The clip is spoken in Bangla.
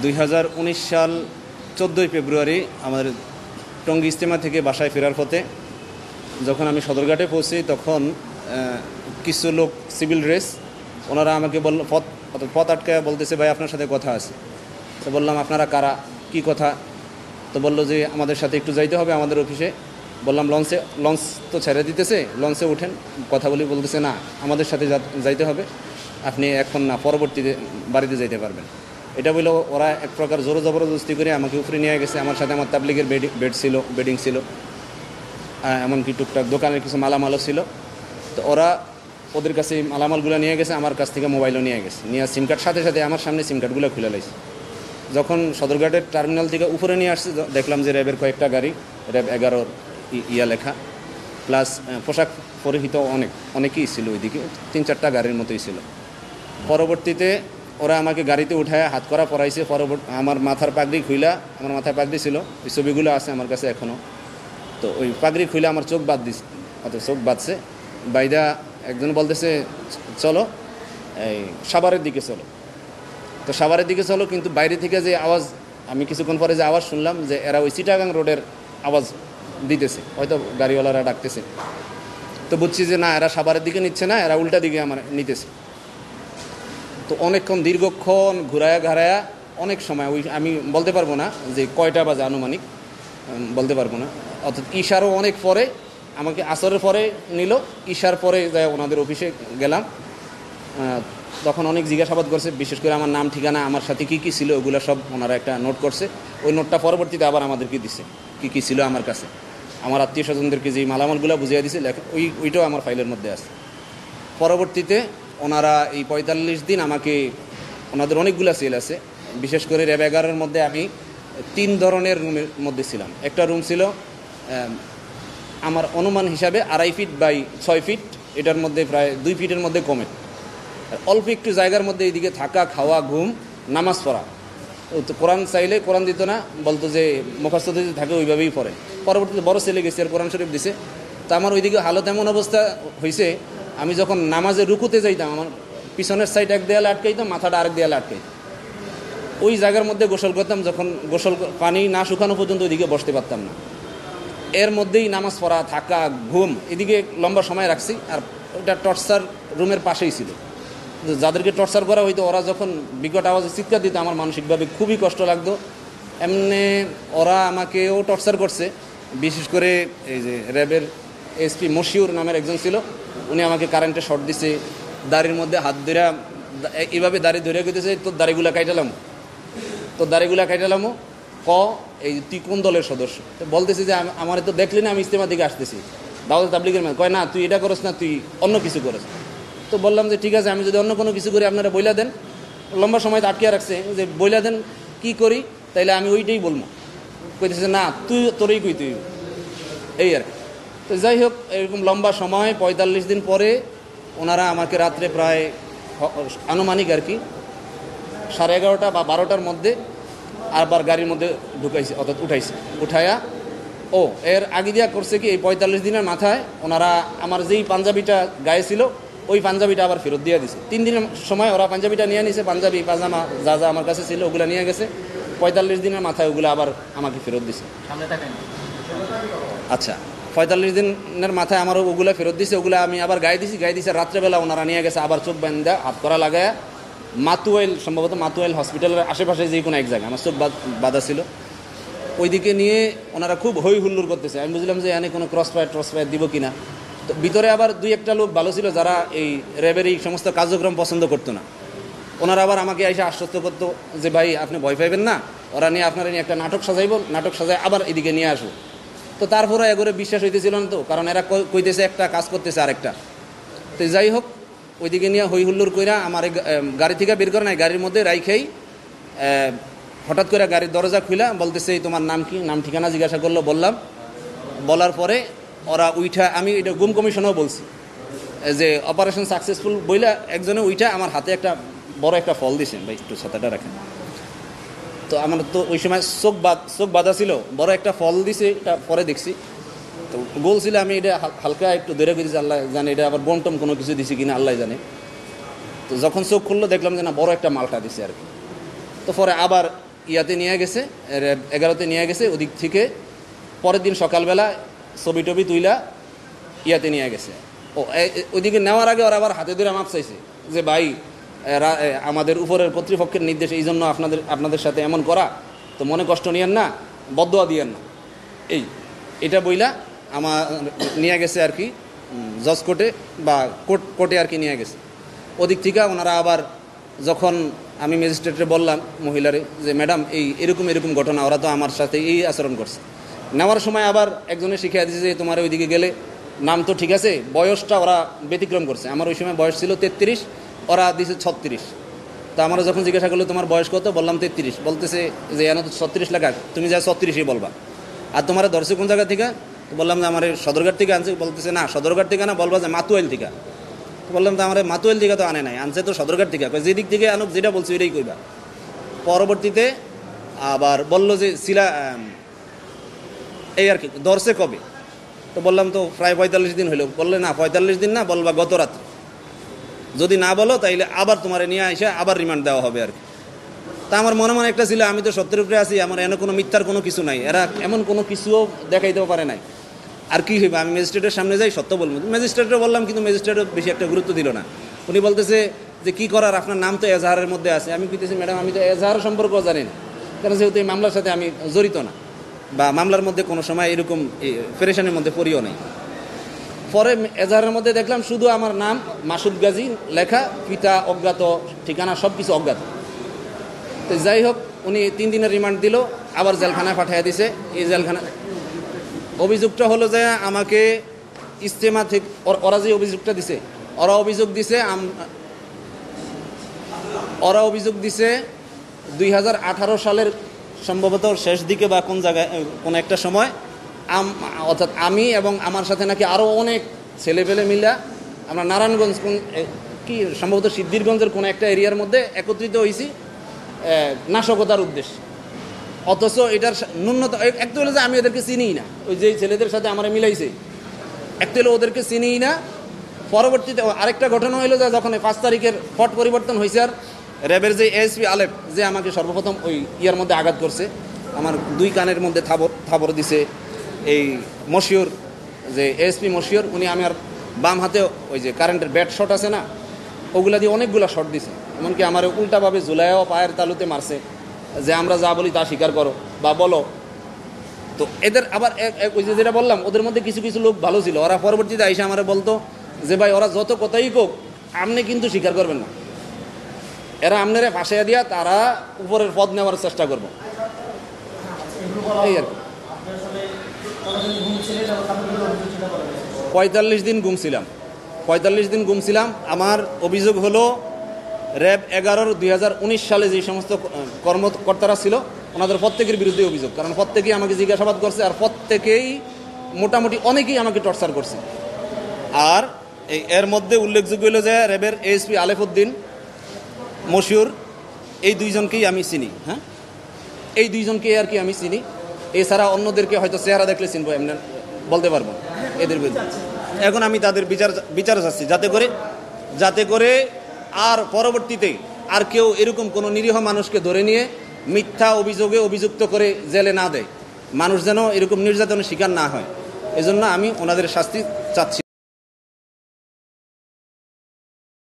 2019 সাল 14ই ফেব্রুয়ারি আমাদের টঙ্গী ইজতেমা থেকে বাসায় ফেরার পথে যখন আমি সদরঘাটে পৌঁছি তখন কিছু লোক সিভিল ড্রেস ওনারা আমাকে বলল পথ আটকায় বলতেছে, ভাই আপনার সাথে কথা আছে। তো বললাম, আপনারা কারা, কি কথা? তো বললো যে আমাদের সাথে একটু যাইতে হবে আমাদের অফিসে। বললাম, লঞ্চ তো ছেড়ে দিতেছে, লঞ্চে ওঠেন, কথা বলি। বলতেছে, না, আমাদের সাথে যাইতে হবে, আপনি এখন না, পরবর্তীতে বাড়িতে যাইতে পারবেন। এটা বলে ওরা এক প্রকার জোর জবরদস্তি করে আমাকে উপরে নিয়ে গেছে। আমার সাথে আমার তাবলিগের বেডিং ছিল, এমনকি টুকটাক দোকানের কিছু মালামালও ছিল। তো ওরা ওদের কাছে মালামালগুলো নিয়ে গেছে, আমার কাছ থেকে মোবাইলও নিয়ে গেছে, নিয়ে সিম কার্ড সাথে সাথে আমার সামনে সিম কার্ডগুলো খুলে লাইছে। যখন সদরঘাটের টার্মিনাল থেকে উপরে নিয়ে আসছে দেখলাম যে র্যাবের কয়েকটা গাড়ি, র্যাব 11 ইয়া লেখা, প্লাস পোশাক পরিহিত অনেকেই ছিল, ওইদিকে 3-4টা গাড়ির মতোই ছিল। পরবর্তীতে ওরা আমাকে গাড়িতে উঠায় হাত করা পরাইছে। আমার মাথার পাগড়ি খুইলা, আমার মাথায় পাগড়ি ছিল, ওই ছবিগুলো আছে আমার কাছে এখনও। তো ওই পাগড়ি খুইলা আমার চোখ বাঁধছে। বাইদা একজন বলতেছে, চলো এই সাভারের দিকে চলো। তো সাভারের দিকে চলো, কিন্তু বাইরে থেকে যে আওয়াজ, আমি কিছুক্ষণ পরে যে আওয়াজ শুনলাম যে এরা ওই চিটাগাং রোডের আওয়াজ দিতেছে, হয়তো গাড়িওয়ালারা ডাকতেছে। তো বুঝছি যে না, এরা সাভারের দিকে নিচ্ছে না, এরা উল্টা দিকে আমার নিতেছে। তো অনেকক্ষণ দীর্ঘক্ষণ ঘাড়ায়া অনেক সময়, ওই আমি বলতে পারবো না যে কয়টা বাজে আনুমানিক, বলতে পারবো না। অর্থাৎ ঈশারও অনেক পরে আমাকে আসরের পরে নিল, ঈশার পরে যাই ওনাদের অফিসে গেলাম। তখন অনেক জিজ্ঞাসাবাদ করছে, বিশেষ করে আমার নাম ঠিকানা, আমার সাথে কী কী ছিল ওগুলো সব ওনারা একটা নোট করছে। ওই নোটটা পরবর্তীতে আবার আমাদেরকে দিছে, কী কী ছিল আমার কাছে, আমার আত্মীয় স্বজনদেরকে যে মালামালগুলো বুঝিয়ে দিছে ওইটাও আমার ফাইলের মধ্যে আছে। পরবর্তীতে ওনারা এই 45 দিন আমাকে, ওনাদের অনেকগুলো সেল আছে, বিশেষ করে র্যাব 11-এর মধ্যে আমি 3 ধরনের রুমের মধ্যে ছিলাম। একটা রুম ছিল আমার অনুমান হিসাবে 2.5 ফিট বাই 6 ফিট, এটার মধ্যে প্রায় 2 ফিটের মধ্যে কমে, অল্প একটু জায়গার মধ্যে এইদিকে থাকা, খাওয়া, ঘুম, নামাজ পড়া। তো কোরআন চাইলে কোরআন দিত না, বলতো যে মুখস্থ যদি থাকে ওইভাবেই পড়ে। পরবর্তীতে বড় ছেলে গেছে আর কোরআন শরীফ দিছে। তো আমার ওইদিকে হালত এমন অবস্থা হয়েছে, আমি যখন নামাজে রুকুতে যাইতাম আমার পিছনের সাইড এক দেয়ালে আটকাইতাম, মাথাটা আরেক দেয়ালে আটকাইতাম। ওই জায়গার মধ্যে গোসল করতাম, যখন পানি না শুকানো পর্যন্ত ওইদিকে বসতে পারতাম না। এর মধ্যেই নামাজ পড়া, থাকা, ঘুম, এদিকে লম্বা সময় রাখছি। আর ওটা টর্চার রুমের পাশেই ছিল। যাদেরকে টর্চার করা হইতো ওরা যখন বিকট আওয়াজে চিৎকার দিত আমার মানসিকভাবে খুবই কষ্ট লাগতো। এমনি ওরা আমাকেও টর্চার করছে। বিশেষ করে এই যে র্যাবের এসপি মশিউর নামের একজন ছিল, উনি আমাকে কারেন্টে শর্ট দিছে, দাড়ির মধ্যে হাত ধরে এইভাবে দাড়ি ধরে গেতেছে, তোর দাড়িগুলা কাইটালামো এই তুই কোন দলের সদস্য? তো বলতেছি যে আমার তো দেখলি না, আমি ইজতেমা দিকে আসতেছি, দাওয়াত তাবলীগের মানে। কয় না, তুই এটা করস না, তুই অন্য কিছু করস। তো বললাম যে ঠিক আছে, আমি যদি অন্য কোনো কিছু করি আপনারা বইলা দেন। লম্বা সময় তো আটকে রাখছে যে বইলা দেন কি করি, তাইলে আমি ওইটাই বলবো। কইতেছে না, তোরই কই তুই, এই আর কি। তো যাই হোক, এরকম লম্বা সময় 45 দিন পরে ওনারা আমাকে রাত্রে প্রায় আনুমানিক আর কি 11:30 বা 12টার মধ্যে আবার গাড়ির মধ্যে ঢুকাইছে, অর্থাৎ উঠাইয়া এর আগে দিয়া করছে কি, এই 45 দিনের মাথায় ওনারা আমার যেই পাঞ্জাবিটা গায়ে ছিল ওই পাঞ্জাবিটা আবার ফেরত দিয়ে দিছে। 3 দিনের সময় ওরা পাঞ্জাবিটা নিয়ে নিছে, পাঞ্জাবি পাজামা যা যা আমার কাছে ছিল ওগুলো নিয়ে গেছে। 45 দিনের মাথায় ওগুলো আবার আমাকে ফেরত দিছে। আচ্ছা, 45 দিনের মাথায় আমার ওগুলো ফেরত দিছে, ওগুলো আমি আবার গায়ে দিছি। রাত্রেবেলা ওনারা নিয়ে গেছে আবার চোখ বান্ধা হাত করা লাগায় সম্ভবত মাতুয়াইল হসপিটালের আশেপাশে যে কোনো এক জায়গায় আমার চোখ বাঁধা ছিল, ওইদিকে নিয়ে ওনারা খুব হই হুল্লোড় করতেছে। আমি বুঝলাম যে এখানে কোনো ক্রস ফায়ার দিব কিনা। তো ভিতরে আবার 2-1টা লোক ভালো ছিল যারা এই র্যাবের এই সমস্ত কার্যক্রম পছন্দ করতো না। ওনারা আবার আমাকে এসে আশ্বস্ত করতো যে ভাই আপনি ভয় পাইবেন না, ওরা নিয়ে আপনারা নিয়ে একটা নাটক সাজায় আবার এদিকে নিয়ে আসবো। তো তারপরে এগোরে বিশ্বাস হইতেছিল না, তো কারণ এরা কইতেছে একটা, কাজ করতেছে আরেকটা। তো যাই হোক, ওইদিকে নিয়ে হই হুল্লোড় কইরা আমার গাড়ি থেকে বের করে নাই, গাড়ির মধ্যে রাইখেই হঠাৎ করে গাড়ির দরজা খুলা বলতেছে তোমার নাম কি, নাম ঠিকানা জিজ্ঞাসা করলো। বলার পরে ওরা আমি এটা গুম কমিশনেও বলছি যে অপারেশন সাকসেসফুল বইলা একজনে আমার হাতে একটা বড় একটা ফল দিয়েছেন, ভাই একটু ছাতাটা রাখেন। তো আমার তো ওই সময় চোখ বাঁধা ছিল, বড় একটা ফল দিছে, এটা পরে দেখছি। তো গোল ছিল, আমি এটা হালকা একটু ধরে গেছি, আল্লাহ জানে এটা আবার বন্টম কোনো কিছু দিছি কিনা আল্লাহ জানে। তো যখন চোখ খুললো দেখলাম যে না, বড় একটা মালটা দিছে আর কি। তো পরে আবার ইয়াতে নিয়ে গেছে, 11তে নিয়ে গেছে, ওদিক থেকে পরের দিন সকালবেলা ছবি টবি তুইলা ইয়াতে নিয়ে গেছে। ওইদিকে নেওয়ার আগে ওরা আবার হাতে ধরে মাপ চাইছে যে ভাই আমাদের উপরের কর্তৃপক্ষের নির্দেশ, এই জন্য আপনাদের সাথে এমন করা, তো মনে কষ্ট নিয়েন না, বদদোয়া দিয়েন না, এটা বইলা আমার নিয়ে গেছে আর কি জজ কোর্টে বা কোর্টে আর কি নিয়ে গেছে। ওদিক থেকে ওনারা আবার যখন আমি ম্যাজিস্ট্রেটে বললাম মহিলারে যে ম্যাডাম এরকম ঘটনা, ওরা তো আমার সাথে এই আচরণ করছে, নেওয়ার সময় আবার একজনে শিখিয়ে দিয়েছে যে তোমার ওইদিকে গেলে নাম তো ঠিক আছে, বয়সটা ওরা ব্যতিক্রম করছে। আমার ওই সময় বয়স ছিল 33, ওরা দিয়েছে 36। তা আমরা যখন জিজ্ঞাসা করলো তোমার বয়স কত, বললাম 33, বলতেছে যে এনে তো 36 লেখা, তুমি যা 36ই বলবা। আর তোমার ধরছে কোন জায়গা থেকে, বললাম যে আমার সদরঘাট থেকে আনছে, বলতেছে না সদরঘাট থেকে না, বলবা যে মাতুয়াইল থেকে। বললাম তো আমার মাতুয়াইল থেকে তো আনে নাই, আনছে তো সদরঘাট থেকে, যেদিক থেকে আনুক যেটা বলছি ওইটাই কইবা। পরবর্তীতে আবার বলল যে এই আর কি ধরছে কবে, তো বললাম তো প্রায় 45 দিন হইল। বললে না 45 দিন না, বলবা গত রাত্রে, যদি না বলো তাইলে আবার তোমার নিয়ে এসে আবার রিমান্ড দেওয়া হবে আর কি। তা আমার মনে মনে একটা ছিল আমি তো সত্যের উপরে আছি, আমার এনে কোনো মিথ্যার কোনো কিছু নাই, এরা এমন কোনো কিছুও দেখাইতেও পারে নাই, আর কি হইবে, আমি ম্যাজিস্ট্রেটের সামনে যাই সত্য বলবো। ম্যাজিস্ট্রেটও বললাম, কিন্তু ম্যাজিস্ট্রেটও বেশি একটা গুরুত্ব দিল না। উনি বলতেছে যে কি করার, আপনার নাম তো এজাহারের মধ্যে আছে। আমি কইতেছি ম্যাডাম আমি তো এজাহার সম্পর্কেও জানি না, কারণ যেহেতু এই মামলার সাথে আমি জড়িত না, বা মামলার মধ্যে কোনো সময় এরকম পেরেশানির মধ্যে পড়িও নাই। পরে এজাহারের মধ্যে দেখলাম শুধু আমার নাম মাসুদ গাজী লেখা, পিতা অজ্ঞাত, ঠিকানা সব কিছু অজ্ঞাত। তো যাই হোক, উনি 3 দিনের রিমান্ড দিল, আবার জেলখানায় পাঠিয়ে দিছে। এই জেলখানা অভিযোগটা হলো যে আমাকে ইজতেমা থেকে ওরা যে অভিযোগটা দিছে, ওরা অভিযোগ দিছে 2018 সালের সম্ভবত শেষ দিকে বা কোন জায়গায় কোন একটা সময়, অর্থাৎ আমি এবং আমার সাথে নাকি আরও অনেক ছেলেপেলে মিলা আমরা নারায়ণগঞ্জ কোন কি সম্ভবত সিদ্ধিরগঞ্জের কোনো একটা এরিয়ার মধ্যে একত্রিত হয়েছি নাশকতার উদ্দেশ্যে। অথচ এটার ন্যূনতম একটা হলো যে আমি ওদেরকে চিনিই না, ওই যে ছেলেদের সাথে আমার মিলাইছে, একটা হলো ওদেরকে চিনিই না। পরবর্তীতে আরেকটা ঘটনা হইলো যে যখন 5 তারিখের পট পরিবর্তন হয়েছে, আর র্যাবের যে এএসপি আলেপ যে আমাকে সর্বপ্রথম ওই ইয়ার মধ্যে আঘাত করছে, আমার 2 কানের মধ্যে থাবর দিছে, এই মশিউর যে এএসপি মশিউর, উনি আমার বাম হাতে ওই যে কারেন্টের ব্যাট শট আছে না, ওগুলা দিয়ে অনেকগুলো শট দিছে, এমনকি আমার উল্টাভাবে ঝুলাইও পায়ের তালুতে মারছে যে আমরা যা বলি তা স্বীকার করো বা বলো। তো এদের আবার ওই যে যেটা বললাম, ওদের মধ্যে কিছু কিছু লোক ভালো ছিল, ওরা পরবর্তীতে আইসা আমার বলতো যে ভাই ওরা যত কথাই কোক আপনি কিন্তু স্বীকার করবেন না, এরা আপনারা ফাঁসিয়ে দিয়া তারা উপরের পদ নেওয়ার চেষ্টা করবো, এই আর কি। 45 দিন গুমছিলাম। আমার অভিযোগ হলো র্যাব 11-2019 সালে যে সমস্ত কর্মকর্তারা ছিল ওনাদের প্রত্যেকের বিরুদ্ধে অভিযোগ, কারণ প্রত্যেকেই আমাকে জিজ্ঞাসাবাদ করছে, আর প্রত্যেকেই মোটামুটি অনেকেই আমাকে টর্চার করছে। আর এর মধ্যে উল্লেখযোগ্য হলো যে র্যাবের এএসপি আলেফউদ্দিন মশিউর, এই 2 জনকেই আমি চিনি। হ্যাঁ, এই 2 জনকেই আর কি আমি চিনি, এছাড়া অন্যদেরকে হয়তো চেহারা দেখলে চিনবো, এমনি বলতে পারবো এদের বিরুদ্ধে। এখন আমি তাদের বিচার চাচ্ছি, যাতে করে আর পরবর্তীতে আর কেউ এরকম কোনো নিরীহ মানুষকে ধরে নিয়ে মিথ্যা অভিযোগে অভিযুক্ত করে জেলে না দেয়, মানুষ যেন এরকম নির্যাতনের শিকার না হয়, এজন্য আমি ওনাদের শাস্তি চাচ্ছি।